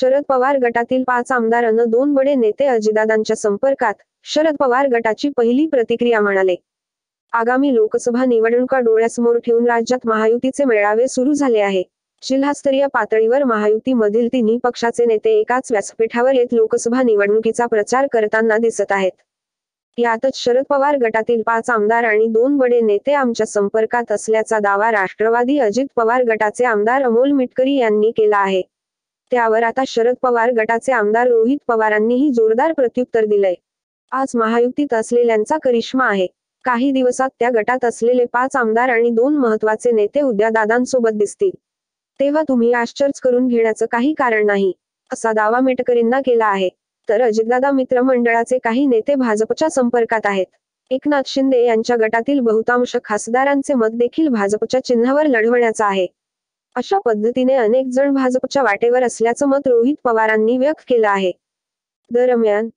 शरद पवार गटातील 5 आमदार अन 2 बडे नेते अजितदादांच्या संपर्कात. शरद पवार गटाची पहिली प्रतिक्रिया म्हणाले, आगामी लोकसभा निवडणुका डोळ्यासमोर ठेवून राज्यात महायुतीचे मेळावे सुरू झाले आहे. जिल्हास्तरीय पातळीवर महायुतीमधील तिन्ही पक्षाचे नेते एकाच व्यासपीठावर येत लोकसभा निवडणुकीचा प्रचार करताना दिसत आहेत. यातच शरद पवार गटातील 5 आमदार आणि 2 बडे नेते आमच्या संपर्कात असल्याचा दावा राष्ट्रवादी अजित पवार गटाचे आमदार अमोल मिटकरी यांनी केला आहे. त्यावर आता शरद पवार गटाचे आमदार रोहित पवारांनीही जोरदार प्रत्युत्तर दिलंय. आज महायुतीत असलेल्यांचा करिश्मा आहे. काही दिवसात त्या गटात असलेले 5 आमदार आणि 2 महत्त्वाचे नेते उद्या दादांसोबत दिसतील. तेव्हा तुम्ही आश्चर्य करून घेण्याचं काही कारण नाही, असा दावा मिटकरींना केला आहे. तर अजितदादा मित्रमंडळाचे काही नेते भाजपच्या संपर्कात आहेत. एकनाथ शिंदे यांच्या गटातील बहुतांश खासदारांचे मत देखील भाजपच्या चिन्हावर लढवण्याचं आहे. अशा पद्धतीने अनेक जण भाजपच्या वाटेवर असल्याचं मत रोहित पवारांनी व्यक्त केलं आहे. दरम्यान,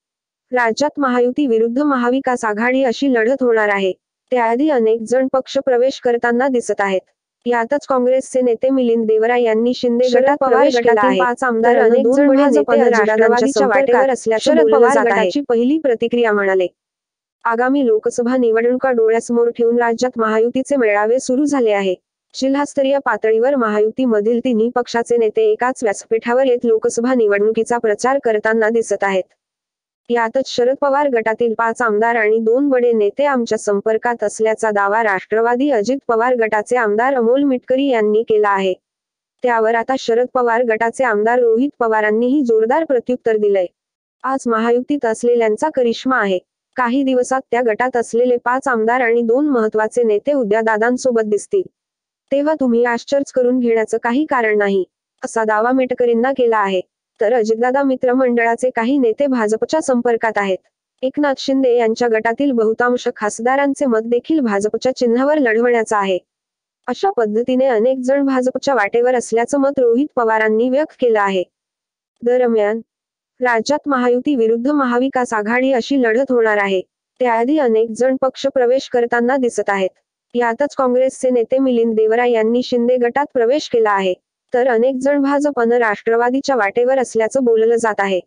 राज्यात महायुती विरुद्ध महाविकास आघाडी अशी लढत होणार आहे. त्याआधी अनेक जण पक्ष प्रवेश करताना दिसत आहेत. यातच काँग्रेसचे नेते मिलिंद देवरा यांनी शिंदे गटात प्रवेश केला आहे. 5 आमदार अनेक जण भाजप अन राष्ट्रवादीच्या वाटेवर असल्याचं शरद पवार गटाची पहिली प्रतिक्रिया म्हणाले, आगामी लोकसभा निवडणुका डोळ्यासमोर ठेवून राज्यात महायुतीचे मेळावे सुरू झाले आहे. जिल्हास्तरीय पातळीवर महायुतीमधील तिन्ही पक्षाचे नेते एकाच व्यासपीठावर येत लोकसभा निवडणुकीचा प्रचार करताना दिसत आहेत. यातच शरद पवार गटातील 5 आमदार आणि 2 बडे नेते आमच्या संपर्कात असल्याचा दावा राष्ट्रवादी अजित पवार गटाचे आमदार अमोल मिटकरी यांनी केला आहे. त्यावर आता शरद पवार गटाचे आमदार रोहित पवारांनीही जोरदार प्रत्युत्तर दिलंय. आज महायुतीत असलेल्यांचा करिश्मा आहे. काही दिवसात त्या गटात असलेले 5 आमदार आणि 2 महत्त्वाचे नेते उद्या दादांसोबत दिसतील. तेव्हा तुम्ही आश्चर्य करून घेण्याचं काही कारण नाही, असा दावा मिटकरींना केला आहे. तर अजितदादा मित्रमंडळाचे काही नेते भाजपच्या संपर्कात आहेत. एकनाथ शिंदे यांच्या गटातील बहुतांश खासदारांचे मत देखील भाजपच्या चिन्हावर लढवण्याचं आहे. अशा पद्धतीने अनेक जण भाजपच्या वाटेवर असल्याचं मत रोहित पवारांनी व्यक्त केलं आहे. दरम्यान, राज्यात महायुती विरुद्ध महाविकास आघाडी अशी लढत होणार आहे. त्याआधी अनेक जण पक्ष प्रवेश करताना दिसत आहेत. यातच काँग्रेसचे नेते मिलिंद देवरा यांनी शिंदे गटात प्रवेश केला आहे. तर अनेक जण भाजप अन राष्ट्रवादीच्या वाटेवर असल्याचं बोललं जात आहे.